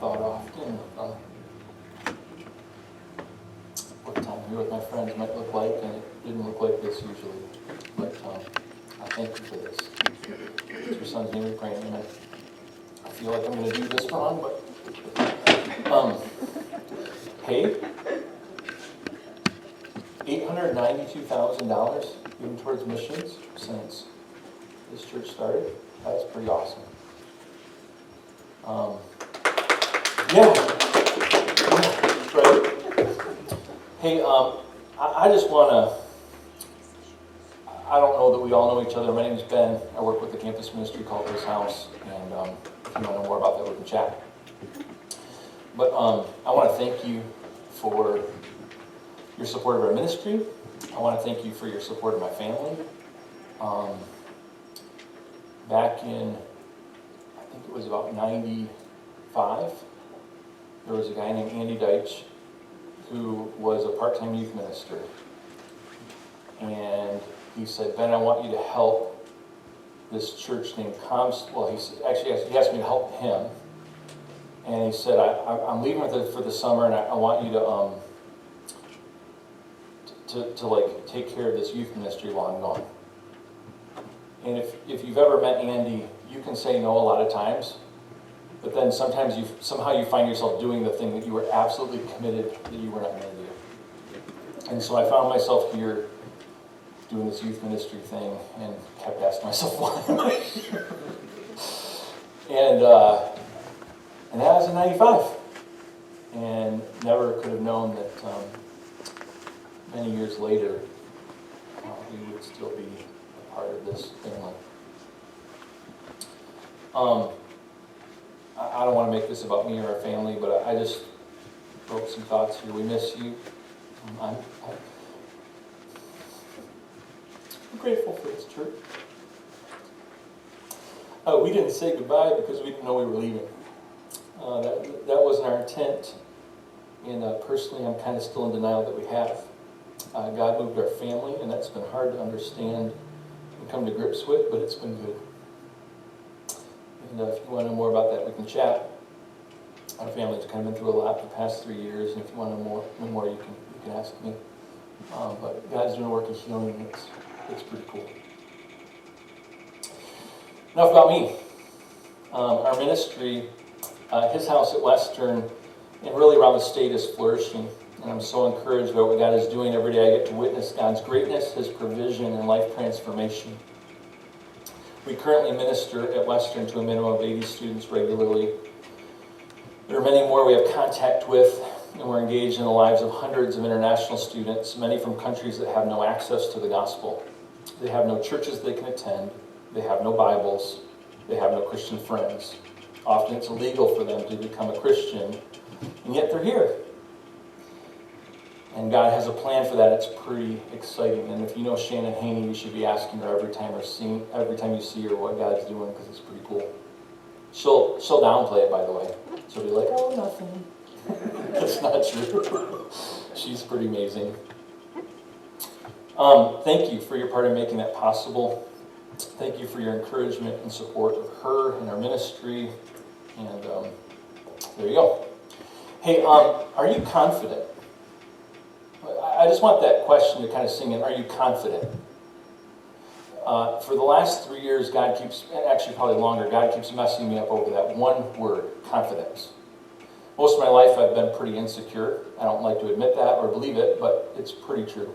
thought often what time here with my friends might look like, and it didn't look like this usually. But I thank you for this. It's your son's name we pray, amen. I feel like I'm going to do this wrong, but hey, $892,000 given towards missions since this church started. That's pretty awesome. Yeah, right. Hey, I just want to, I don't know that we all know each other. My name is Ben. I work with the campus ministry called His House, and if you want to know more about that, we can chat. But I want to thank you for your support of our ministry. I want to thank you for your support of my family. Back in, I think it was about 95, there was a guy named Andy Deitch who was a part-time youth minister. And he said, Ben, I want you to help this church named Comstock. Well, he asked me to help him. And he said, I'm leaving for the summer, and I want you to like take care of this youth ministry while I'm gone. And if you've ever met Andy, you can say no a lot of times, but then sometimes somehow you find yourself doing the thing that you were absolutely committed that you were not going to do. And so I found myself here doing this youth ministry thing and kept asking myself, why am I here? And that was in 95. And never could have known that many years later we would still be a part of this family. I don't want to make this about me or our family, but I just wrote some thoughts here. We miss you. I'm grateful for this church. We didn't say goodbye because we didn't know we were leaving. That wasn't our intent. And personally, I'm kind of still in denial that we have. God moved our family, and that's been hard to understand and come to grips with, but it's been good. And if you want to know more about that, we can chat. Our family's kind of been through a lot the past 3 years, and if you want to know more, you can ask me. But God's doing a work of healing, and it's pretty cool. Enough about me. Our ministry, His House at Western, and really around the state is flourishing. And I'm so encouraged by what God is doing every day. I get to witness God's greatness, His provision, and life transformation. We currently minister at Western to a minimum of 80 students regularly. There are many more we have contact with, and we're engaged in the lives of hundreds of international students, many from countries that have no access to the gospel. They have no churches they can attend. They have no Bibles. They have no Christian friends. Often it's illegal for them to become a Christian, and yet they're here. And God has a plan for that. It's pretty exciting. And if you know Shannon Haney, you should be asking her every time you see her what God's doing, because it's pretty cool. She'll downplay it, by the way. She'll be like, oh, nothing. That's not true. She's pretty amazing. Thank you for your part in making that possible. Thank you for your encouragement and support of her and our ministry. And there you go. Hey, are you confident? I just want that question to kind of sink in. Are you confident? For the last 3 years, God keeps, actually probably longer, God keeps messing me up over that one word, confidence. Most of my life I've been pretty insecure. I don't like to admit that or believe it, but it's pretty true.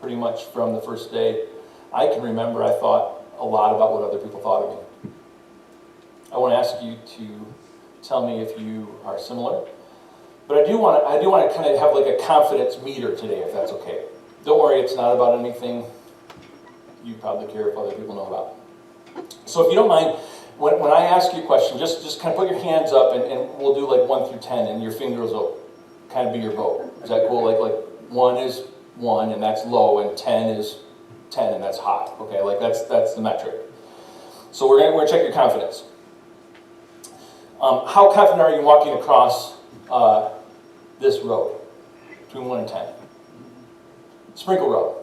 Pretty much from the first day I can remember, I thought a lot about what other people thought of me. I want to ask you to tell me if you are similar. But I do want to kind of have like a confidence meter today, if that's okay. Don't worry, it's not about anything you probably care if other people know about. So if you don't mind, when I ask you a question, just kind of put your hands up, and we'll do like 1 through 10, and your fingers will kind of be your vote. Is that cool? Like 1 is 1, and that's low, and 10 is 10, and that's high. Okay, like that's the metric. So we're gonna check your confidence. How confident are you walking across this road between 1 and 10? Sprinkle road.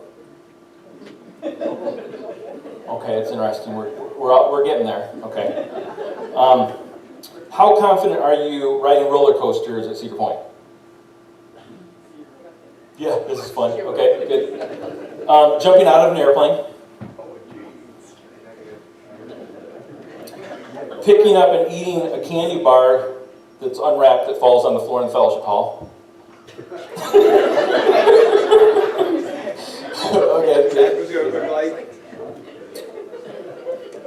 Okay, it's interesting. We're getting there. Okay. How confident are you riding roller coasters at Cedar Point? Yeah, this is fun. Okay, good. Jumping out of an airplane. Picking up and eating a candy bar that's unwrapped that falls on the floor in the fellowship hall. Okay, good.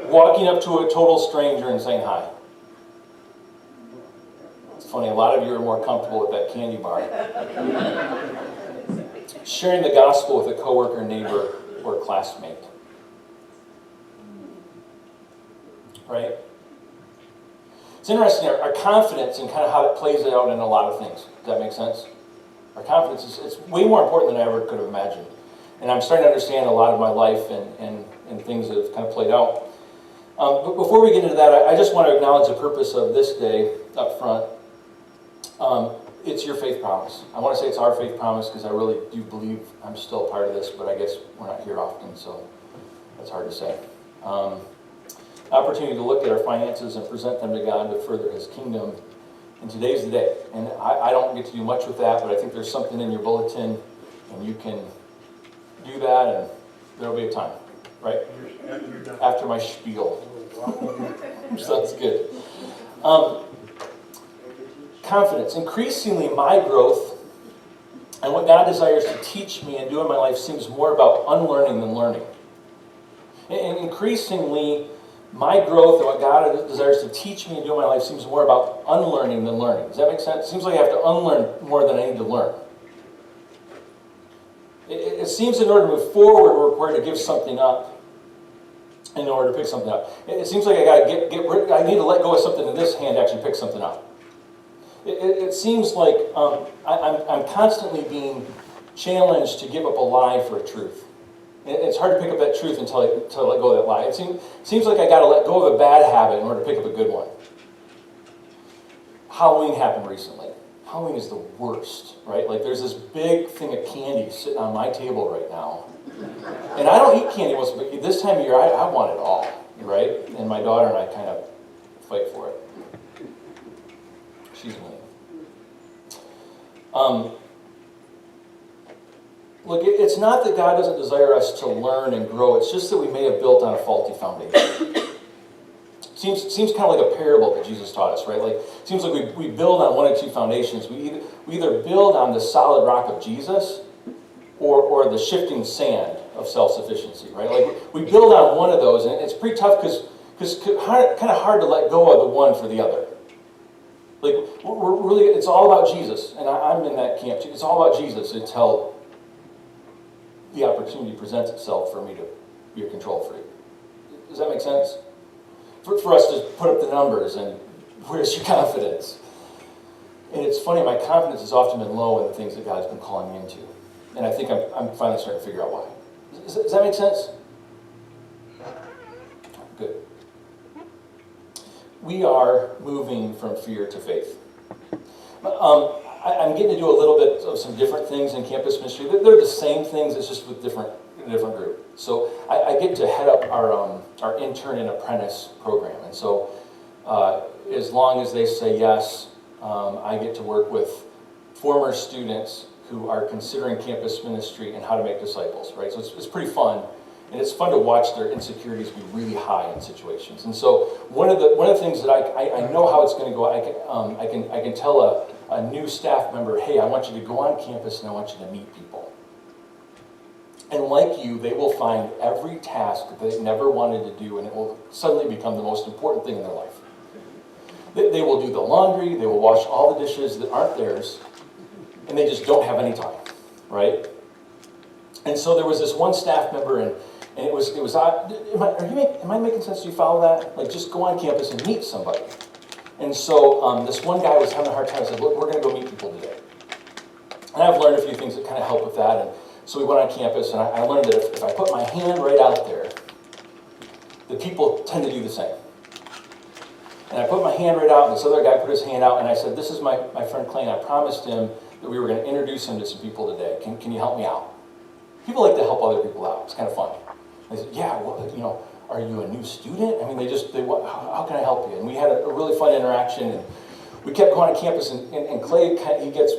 Walking up to a total stranger and saying hi. It's funny, a lot of you are more comfortable with that candy bar. Sharing the gospel with a coworker, neighbor, or classmate. Right? It's interesting, our confidence and kind of how it plays out in a lot of things. Does that make sense? Our confidence is way more important than I ever could have imagined. And I'm starting to understand a lot of my life and things that have kind of played out. But before we get into that, I just want to acknowledge the purpose of this day up front. It's your faith promise. I want to say it's our faith promise because I really do believe I'm still a part of this, but I guess we're not here often, so that's hard to say. Opportunity to look at our finances and present them to God to further His kingdom. And today's the day. And I don't get to do much with that, but I think there's something in your bulletin, and you can do that, and there'll be a time, right? After my spiel. Sounds good. Confidence. Increasingly, my growth and what God desires to teach me and do in my life seems more about unlearning than learning. And increasingly, my growth and what God desires to teach me and do in my life seems more about unlearning than learning. Does that make sense? It seems like I have to unlearn more than I need to learn. It seems in order to move forward, we're required to give something up in order to pick something up. It seems like I got to get rid. I need to let go of something in this hand to actually pick something up. It seems like I'm constantly being challenged to give up a lie for a truth. It's hard to pick up that truth until I let go of that lie. It seems like I got to let go of a bad habit in order to pick up a good one. Halloween happened recently. Halloween is the worst, right? Like there's this big thing of candy sitting on my table right now. And I don't eat candy most, but this time of year I want it all, right? And my daughter and I kind of fight for it. She's winning. Look, it's not that God doesn't desire us to learn and grow. It's just that we may have built on a faulty foundation. Seems kind of like a parable that Jesus taught us, right? Like, it seems like we build on one or two foundations. We either build on the solid rock of Jesus or the shifting sand of self-sufficiency, right? Like, we build on one of those, and it's pretty tough because kind of hard to let go of the one for the other. Like, we're really, it's all about Jesus, and I'm in that camp too. It's all about Jesus until the opportunity presents itself for me to be a control freak. Does that make sense? For us to put up the numbers and where's your confidence? And it's funny, my confidence has often been low in the things that God's been calling me into. And I think I'm finally starting to figure out why. Does that make sense? Good. We are moving from fear to faith. I'm getting to do a little bit of some different things in campus ministry. They're the same things, it's just with a different group. So I get to head up our intern and apprentice program. And so as long as they say yes, I get to work with former students who are considering campus ministry and how to make disciples, right? So it's pretty fun. And it's fun to watch their insecurities be really high in situations. And so one of the things that I know how it's going to go. I can tell a new staff member, hey, I want you to go on campus and I want you to meet people. And like you, they will find every task that they never wanted to do, and it will suddenly become the most important thing in their life. They will do the laundry, they will wash all the dishes that aren't theirs, and they just don't have any time, right? And so there was this one staff member, and it was am I making sense? Do you follow that? Like, just go on campus and meet somebody. And so this one guy was having a hard time. I said, look, we're going to go meet people today. And I've learned a few things that kind of help with that. And so we went on campus, and I learned that if I put my hand right out there, the people tend to do the same. And I put my hand right out, and this other guy put his hand out, and I said, this is my friend Clay, and I promised him that we were going to introduce him to some people today. Can you help me out? People like to help other people out. It's kind of fun. I said, yeah, well, are you a new student? I mean, how can I help you? And we had a really fun interaction, and we kept going on campus, and Clay,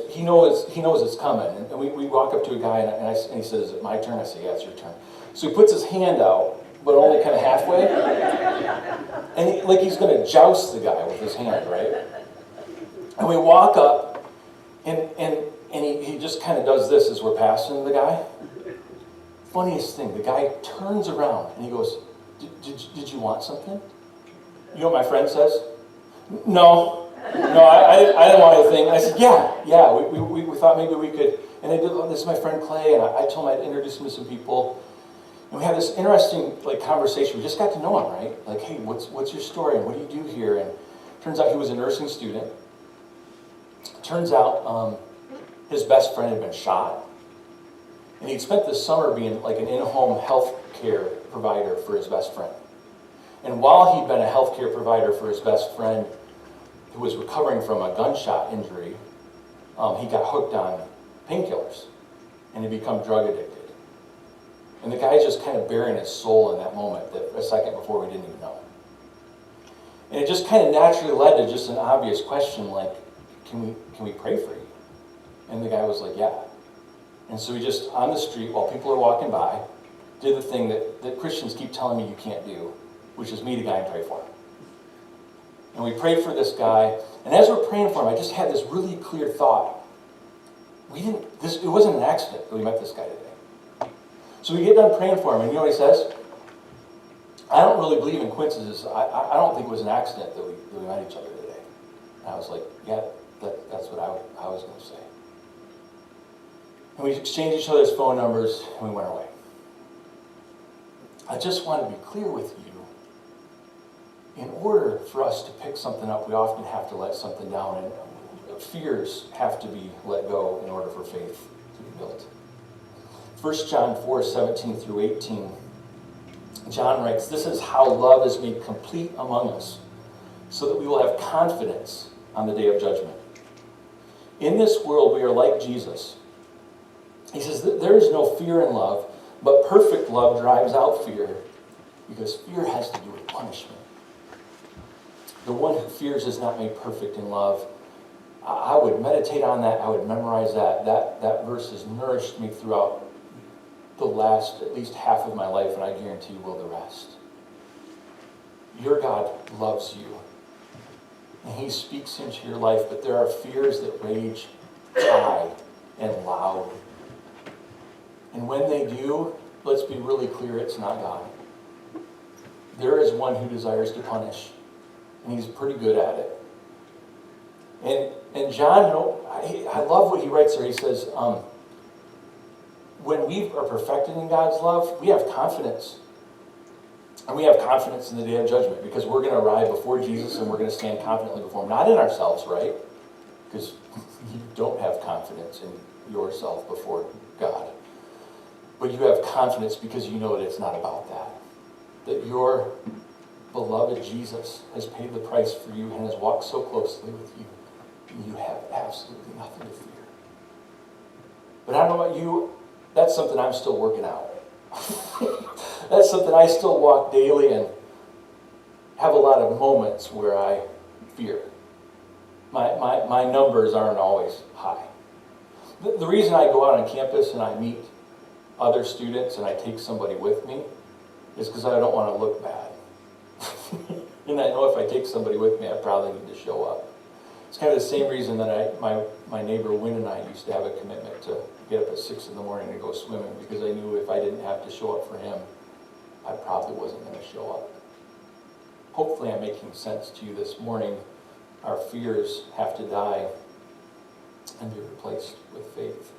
he knows it's coming. And we walk up to a guy, and he says, is it my turn? I say, yeah, it's your turn. So he puts his hand out, but only kind of halfway. And he's going to joust the guy with his hand, right? And we walk up, and he just kind of does this as we're passing the guy. Funniest thing, the guy turns around, and he goes, did you want something? You know what my friend says? No, I didn't want anything. I said, yeah, we thought maybe we could. And they did, this is my friend Clay, and I told him I'd introduce him to some people. And we had this interesting conversation. We just got to know him, right? Like, hey, what's your story, and what do you do here? And turns out he was a nursing student. Turns out his best friend had been shot. And he'd spent the summer being like an in-home health care provider for his best friend. And while he'd been a health care provider for his best friend, who was recovering from a gunshot injury, he got hooked on painkillers, and he become drug addicted. And the guy's just kind of bearing his soul in that moment, that a second before we didn't even know. And it just kind of naturally led to just an obvious question like, can we pray for you? And the guy was like, yeah. And so we just, on the street, while people are walking by, did the thing that Christians keep telling me you can't do, which is meet a guy and pray for him. And we prayed for this guy, and as we're praying for him, I just had this really clear thought. It wasn't an accident that we met this guy today. So we get done praying for him, and you know what he says? I don't really believe in coincidences. I don't think it was an accident that we met each other today. And I was like, yeah, that's what I was going to say. And we exchanged each other's phone numbers, and we went our way. I just want to be clear with you. In order for us to pick something up, we often have to let something down, and fears have to be let go in order for faith to be built. 1 John 4:17 through 18, John writes, "This is how love is made complete among us, so that we will have confidence on the day of judgment. In this world, we are like Jesus." He says that there is no fear in love, but perfect love drives out fear, because fear has to do with punishment. The one who fears is not made perfect in love. I would meditate on that. I would memorize that. That verse has nourished me throughout the last at least half of my life, and I guarantee you will the rest. Your God loves you, and He speaks into your life, but there are fears that rage high and loud. And when they do, let's be really clear, it's not God. There is one who desires to punish, and He's pretty good at it. And John, I love what he writes there. He says, when we are perfected in God's love, we have confidence. And we have confidence in the day of judgment, because we're going to arrive before Jesus, and we're going to stand confidently before Him. Not in ourselves, right? Because you don't have confidence in yourself before God. But you have confidence because you know that it's not about that. That your beloved Jesus has paid the price for you and has walked so closely with you. And you have absolutely nothing to fear. But I don't know about you, that's something I'm still working out. That's something I still walk daily and have a lot of moments where I fear. My numbers aren't always high. The reason I go out on campus and I meet other students and I take somebody with me is because I don't want to look bad. And I know if I take somebody with me, I probably need to show up. It's kind of the same reason that my neighbor Wynn and I used to have a commitment to get up at 6 in the morning and go swimming, because I knew if I didn't have to show up for him, I probably wasn't going to show up. Hopefully I'm making sense to you this morning. Our fears have to die and be replaced with faith.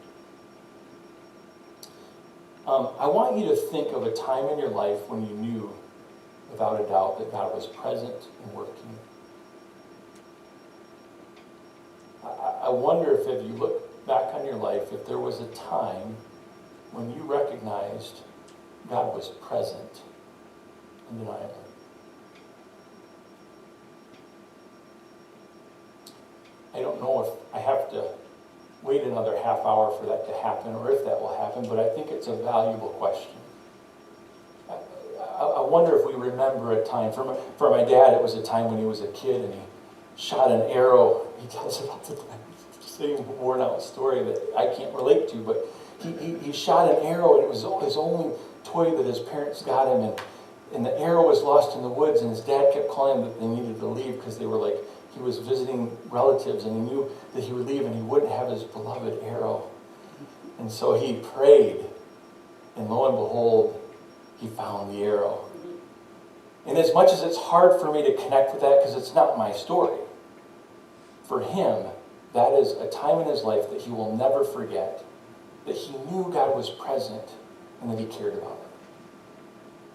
I want you to think of a time in your life when you knew, without a doubt, that God was present and working. I wonder if you look back on your life, if there was a time when you recognized God was present undeniably. I don't know if I have to wait another half hour for that to happen, or if that will happen, but I think it's a valuable question. I wonder if we remember a time. For my dad, it was a time when he was a kid and he shot an arrow. He tells about the same worn out story that I can't relate to, but he shot an arrow, and it was his only toy that his parents got him, and the arrow was lost in the woods, and his dad kept calling him that they needed to leave because they were like, he was visiting relatives, and he knew that he would leave and he wouldn't have his beloved arrow. And so he prayed, and lo and behold, he found the arrow. And as much as it's hard for me to connect with that because it's not my story, for him, that is a time in his life that he will never forget, that he knew God was present and that he cared about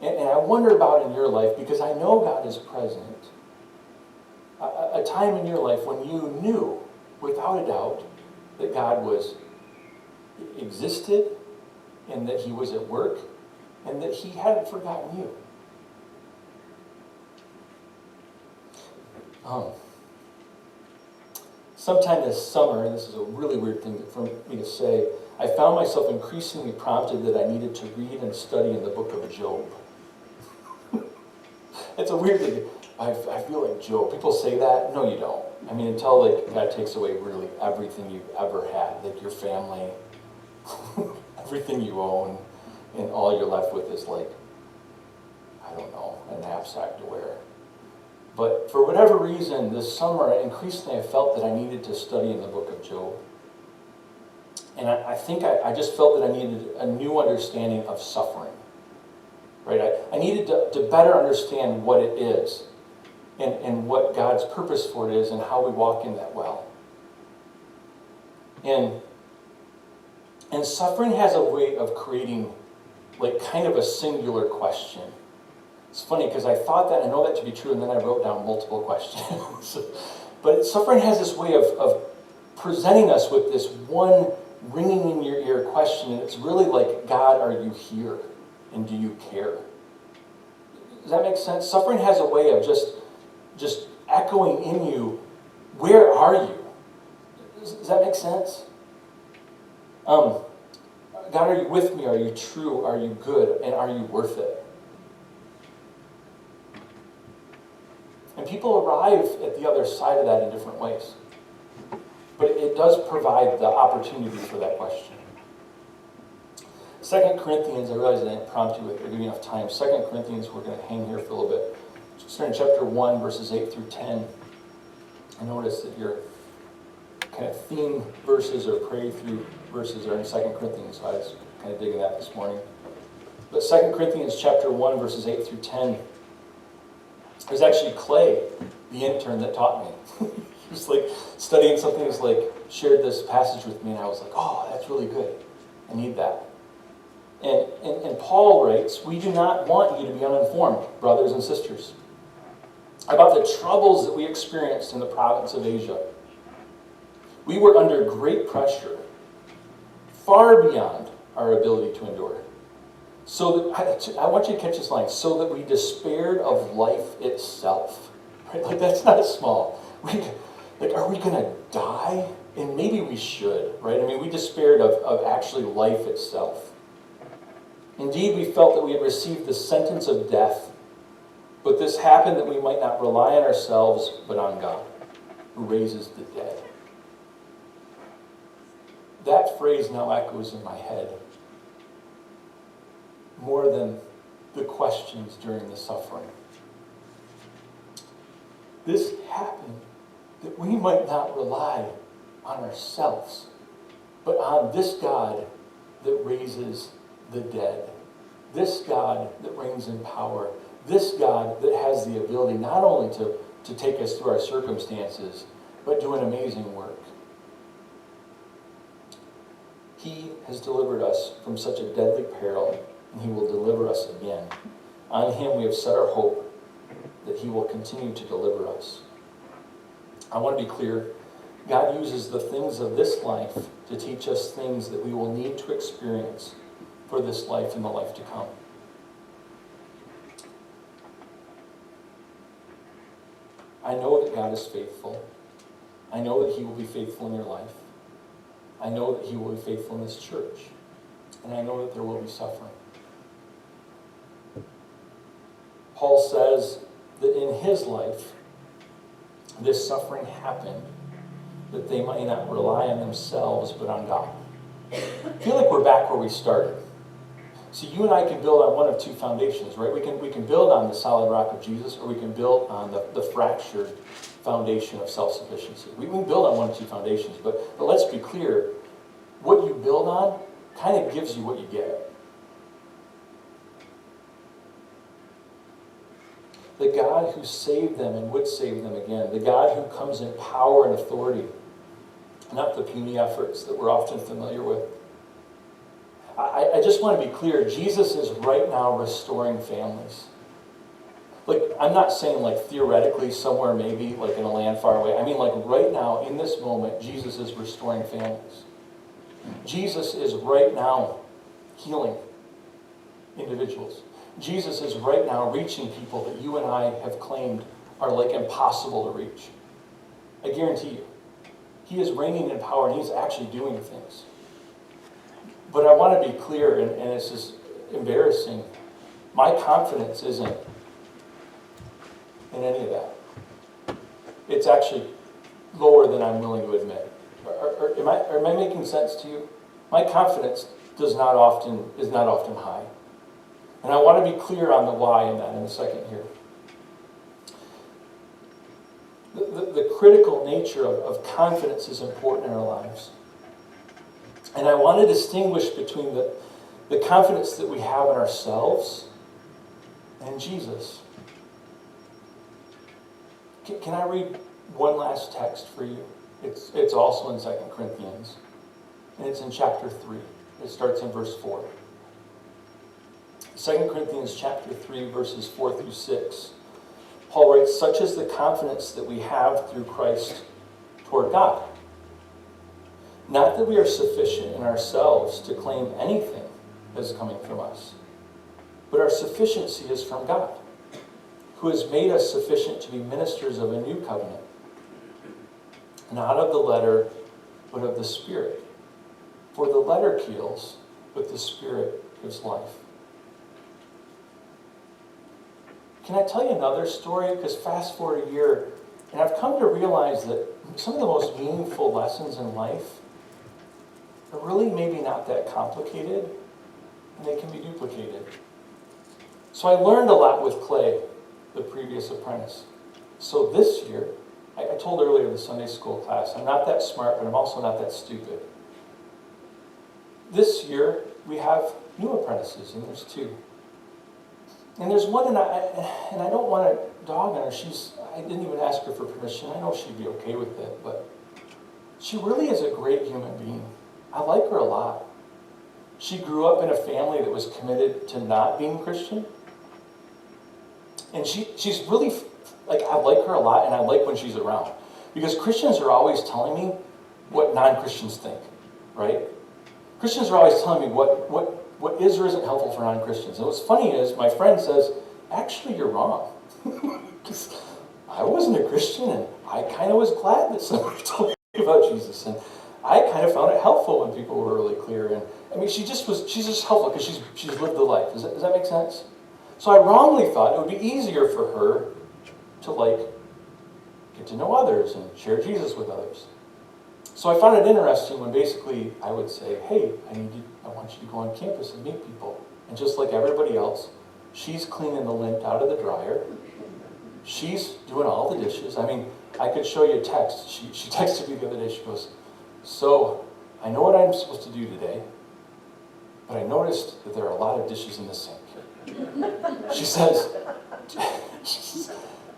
him. And I wonder about in your life, because I know God is present, a time in your life when you knew, without a doubt, that God existed and that he was at work and that he hadn't forgotten you. Sometime this summer, and this is a really weird thing for me to say, I found myself increasingly prompted that I needed to read and study in the book of Job. It's a weird thing. I feel like Job. People say that. No, you don't. I mean, until like God takes away really everything you've ever had, like your family, everything you own, and all you're left with is like, I don't know, a knapsack to wear. But for whatever reason, this summer, increasingly I felt that I needed to study in the book of Job. And I think I just felt that I needed a new understanding of suffering. Right? I needed to better understand what it is and what God's purpose for it is and how we walk in that well. And suffering has a way of creating like kind of a singular question. It's funny because I thought that, I know that to be true, and then I wrote down multiple questions. But suffering has this way of presenting us with this one ringing in your ear question, and it's really like, God, are you here? And do you care? Does that make sense? Suffering has a way of just echoing in you, where are you? Does that make sense? God, are you with me? Are you true? Are you good? And are you worth it? And people arrive at the other side of that in different ways. But it does provide the opportunity for that question. 2 Corinthians, I realize I didn't prompt you with or give you enough time. 2 Corinthians, we're going to hang here for a little bit. Starting in chapter 1, verses 8 through 10. I noticed that your kind of theme verses or pray through verses are in 2 Corinthians, so I was kind of digging that this morning. But 2 Corinthians chapter 1, verses 8 through 10. It was actually Clay, the intern, that taught me. He was like studying something, he was like, shared this passage with me, and I was like, oh, that's really good. I need that. And Paul writes, we do not want you to be uninformed, brothers and sisters, about the troubles that we experienced in the province of Asia. We were under great pressure, far beyond our ability to endure. So that, I want you to catch this line, so that we despaired of life itself. Right? Like, that's not small. Are we going to die? And maybe we should, right? I mean, we despaired of actually life itself. Indeed, we felt that we had received the sentence of death, but this happened that we might not rely on ourselves, but on God, who raises the dead. That phrase now echoes in my head more than the questions during the suffering. This happened that we might not rely on ourselves, but on this God that raises the dead. This God that reigns in power. This God that has the ability not only to take us through our circumstances, but do an amazing work. He has delivered us from such a deadly peril, and he will deliver us again. On him we have set our hope that he will continue to deliver us. I want to be clear. God uses the things of this life to teach us things that we will need to experience for this life and the life to come. I know that God is faithful. I know that he will be faithful in your life. I know that he will be faithful in this church. And I know that there will be suffering. Paul says that in his life, this suffering happened that they might not rely on themselves, but on God. I feel like we're back where we started. See, you and I can build on one of two foundations, right? We can build on the solid rock of Jesus, or we can build on the fractured foundation of self-sufficiency. We can build on one of two foundations, but let's be clear. What you build on kind of gives you what you get. The God who saved them and would save them again, the God who comes in power and authority, not the puny efforts that we're often familiar with. I just want to be clear, Jesus is right now restoring families. Like, I'm not saying like theoretically somewhere maybe, like in a land far away. I mean like right now, in this moment, Jesus is restoring families. Jesus is right now healing individuals. Jesus is right now reaching people that you and I have claimed are like impossible to reach. I guarantee you. He is reigning in power and he's actually doing things. But I want to be clear, and it's just embarrassing. My confidence isn't in any of that. It's actually lower than I'm willing to admit. Am I making sense to you? My confidence is not often high. And I want to be clear on the why in that in a second here. The critical nature of confidence is important in our lives. And I want to distinguish between the confidence that we have in ourselves and Jesus. Can I read one last text for you? It's also in 2 Corinthians. And it's in chapter 3. It starts in verse 4. 2 Corinthians chapter 3, verses 4 through 6. Paul writes, "Such is the confidence that we have through Christ toward God. Not that we are sufficient in ourselves to claim anything as coming from us, but our sufficiency is from God, who has made us sufficient to be ministers of a new covenant, not of the letter, but of the Spirit. For the letter kills, but the Spirit gives life." Can I tell you another story? Because fast forward a year, and I've come to realize that some of the most meaningful lessons in life are really maybe not that complicated, and they can be duplicated. So I learned a lot with Clay, the previous apprentice. So this year, I told earlier in the Sunday school class, I'm not that smart, but I'm also not that stupid. This year, we have new apprentices, and there's two. And there's one, and I don't want to dog on her. I didn't even ask her for permission. I know she'd be okay with it, but she really is a great human being. I like her a lot. She grew up in a family that was committed to not being Christian. And she's really, like, I like her a lot, and I like when she's around. Because Christians are always telling me what non-Christians think, right? Christians are always telling me what is or isn't helpful for non-Christians. And what's funny is my friend says, actually, you're wrong. Because I wasn't a Christian, and I kind of was glad that somebody told me about Jesus. And I kind of found it helpful when people were really clear. And I mean, she's just helpful because she's lived the life. Does that make sense? So I wrongly thought it would be easier for her to, like, get to know others and share Jesus with others. So I found it interesting when basically I would say, hey, I want you to go on campus and meet people. And just like everybody else, she's cleaning the lint out of the dryer. She's doing all the dishes. I mean, I could show you a text. She texted me the other day. She goes, "So, I know what I'm supposed to do today, but I noticed that there are a lot of dishes in the sink." She says,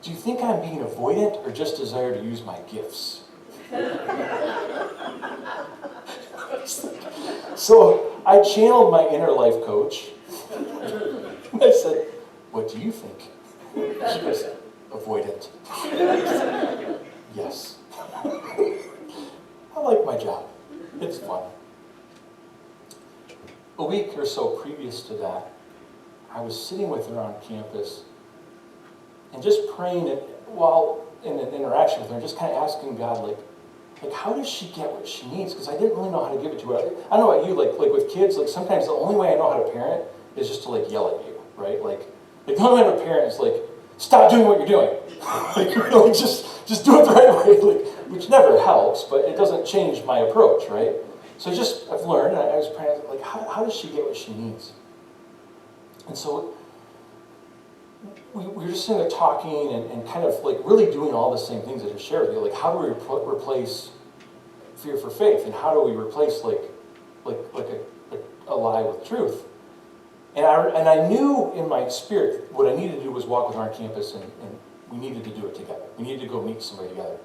"Do you think I'm being avoidant or just desire to use my gifts?" So I channeled my inner life coach. I said, "What do you think?" She goes, "Avoidant." Yes. I like my job. It's fun. A week or so previous to that, I was sitting with her on campus and just praying, and while in an interaction with her, just kind of asking God, like how does she get what she needs? Because I didn't really know how to give it to her. I don't know about you, like with kids, like sometimes the only way I know how to parent is just to like yell at you, right? Like Like, the only my parents, like, stop doing what you're doing. Like, really, just do it the right way, like, which never helps, but it doesn't change my approach, right? So I've learned, and I was praying, like, how does she get what she needs? And so we were just sitting there talking and kind of like really doing all the same things that I shared with you. Like, how do we replace fear for faith? And how do we replace like a lie with truth? And I knew in my spirit what I needed to do was walk with her on campus, and we needed to do it together. We needed to go meet somebody together.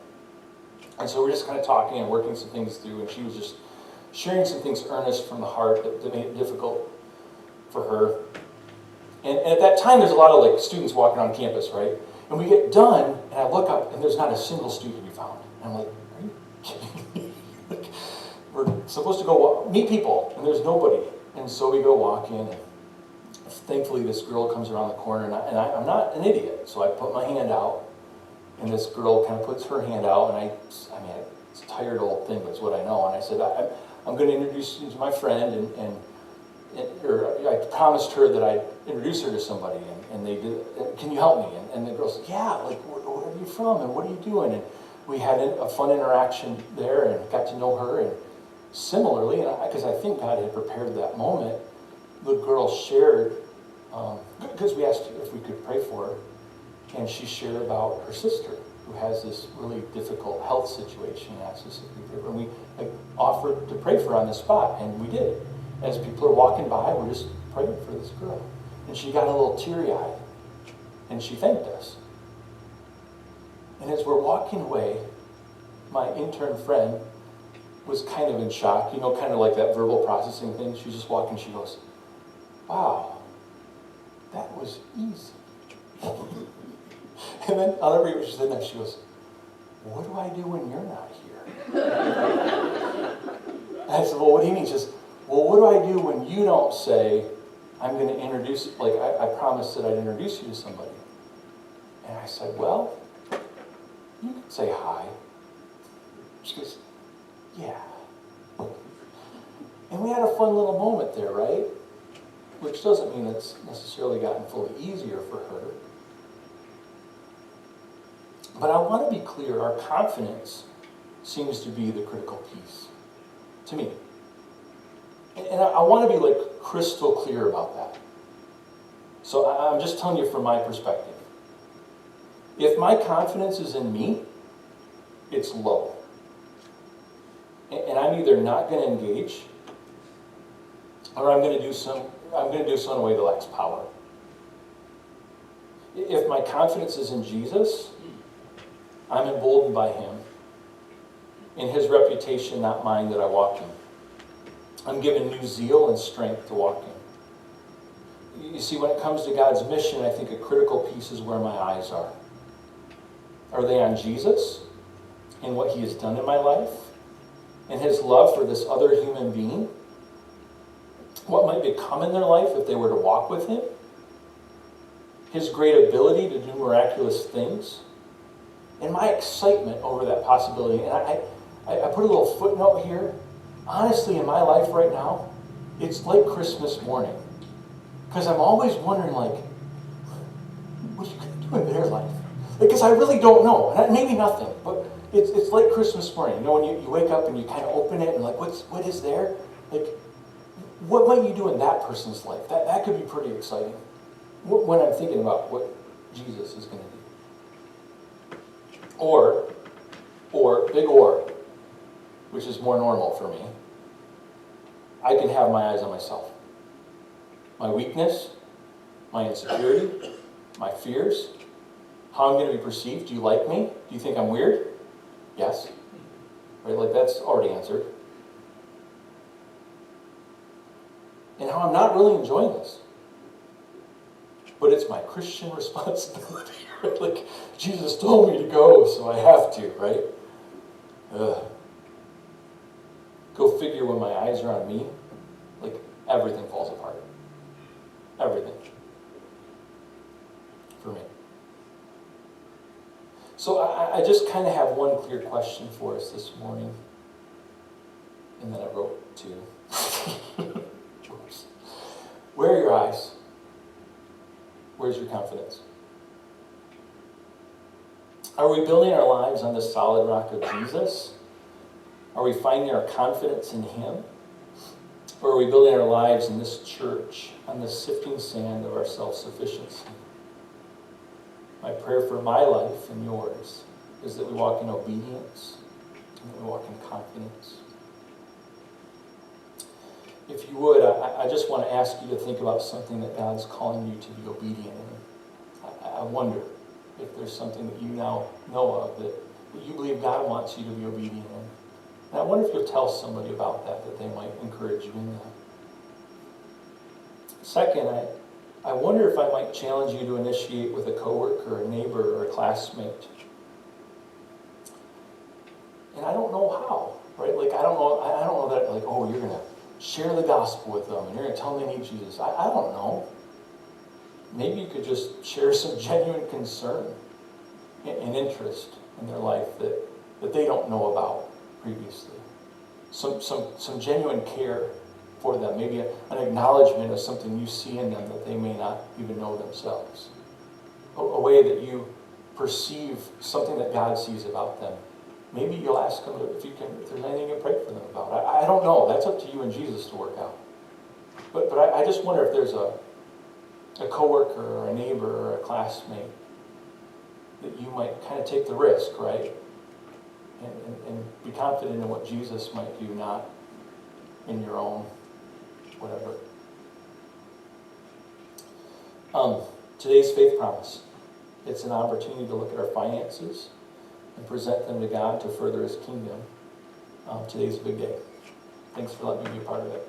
And so we're just kind of talking and working some things through, and she was just sharing some things earnest from the heart that made it difficult for her. And at that time, there's a lot of like students walking on campus, right? And we get done, and I look up, and there's not a single student we found. And I'm like, are you kidding me? Like, we're supposed to go meet people, and there's nobody. And so we go walk in, and thankfully this girl comes around the corner, and I'm not an idiot, so I put my hand out, and this girl kind of puts her hand out, and I mean, it's a tired old thing, but it's what I know. And I said, I'm going to introduce you to my friend, or I promised her that I'd introduce her to somebody, and they did. Can you help me? And the girl said, yeah, like, where are you from, and what are you doing? And we had a fun interaction there, and got to know her. And similarly, because I think God had prepared that moment, the girl shared, because we asked if we could pray for her, and she shared about her sister who has this really difficult health situation. Asked us if we could pray for her, and we offered to pray for her on the spot, and we did. As people are walking by, we're just praying for this girl. And she got a little teary-eyed, and she thanked us. And as we're walking away, my intern friend was kind of in shock, kind of like that verbal processing thing. She was just walking, she goes, wow, that was easy. And then I'll never forget what she said next. She goes, what do I do when you're not here? And I said, well, what do you mean? She says, well, what do I do when you don't say, I'm going to introduce, like I promised that I'd introduce you to somebody? And I said, well, you can say hi. She goes, yeah. And we had a fun little moment there, right? Which doesn't mean it's necessarily gotten fully easier for her. But I want to be clear, our confidence seems to be the critical piece, to me. And I want to be like crystal clear about that. So I'm just telling you from my perspective. If my confidence is in me, it's low. And I'm either not going to engage, or I'm going to do so in a way that lacks power. If my confidence is in Jesus, I'm emboldened by him, in his reputation, not mine, that I walk in. I'm given new zeal and strength to walk in. You see, when it comes to God's mission, I think a critical piece is where my eyes are. Are they on Jesus and what he has done in my life? And his love for this other human being? What might become in their life if they were to walk with him? His great ability to do miraculous things? And my excitement over that possibility. And I put a little footnote here. Honestly, in my life right now, it's like Christmas morning. Because I'm always wondering, like, what are you going to do in their life? Because I really don't know. And maybe nothing, but it's like Christmas morning. When you wake up and you kind of open it and like, what is there? Like, what might you do in that person's life? That could be pretty exciting. When I'm thinking about what Jesus is going to do. Or, big or, which is more normal for me, I can have my eyes on myself. My weakness, my insecurity, my fears, how I'm going to be perceived. Do you like me? Do you think I'm weird? Yes. Right? Like, that's already answered. And how I'm not really enjoying this. But it's my Christian responsibility, right? Like, Jesus told me to go, so I have to, right? Go figure, when my eyes are on me, like, everything falls apart. Everything. For me. So I just kind of have one clear question for us this morning. And then I wrote two. Where are your eyes? Where's your confidence? Are we building our lives on the solid rock of Jesus? Are we finding our confidence in Him? Or are we building our lives in this church on the sifting sand of our self-sufficiency? My prayer for my life and yours is that we walk in obedience and that we walk in confidence. If you would, I just want to ask you to think about something that God's calling you to be obedient in. I wonder if there's something that you now know of that you believe God wants you to be obedient in. And I wonder if you'll tell somebody about that they might encourage you in that. Second, I wonder if I might challenge you to initiate with a coworker, a neighbor, or a classmate. And I don't know how, right? Like, I don't know that, like, oh, you're going to share the gospel with them and you're going to tell them they need Jesus. I don't know. Maybe you could just share some genuine concern and interest in their life that they don't know about previously. Some genuine care for them. Maybe an acknowledgement of something you see in them that they may not even know themselves. A way that you perceive something that God sees about them. Maybe you'll ask them if there's anything you can pray for them about. I don't know. That's up to you and Jesus to work out. But I just wonder if there's a coworker or a neighbor or a classmate that you might kind of take the risk, right? And be confident in what Jesus might do, not in your own whatever. Today's faith promise. It's an opportunity to look at our finances and present them to God to further His kingdom. Today's a big day. Thanks for letting me be a part of it.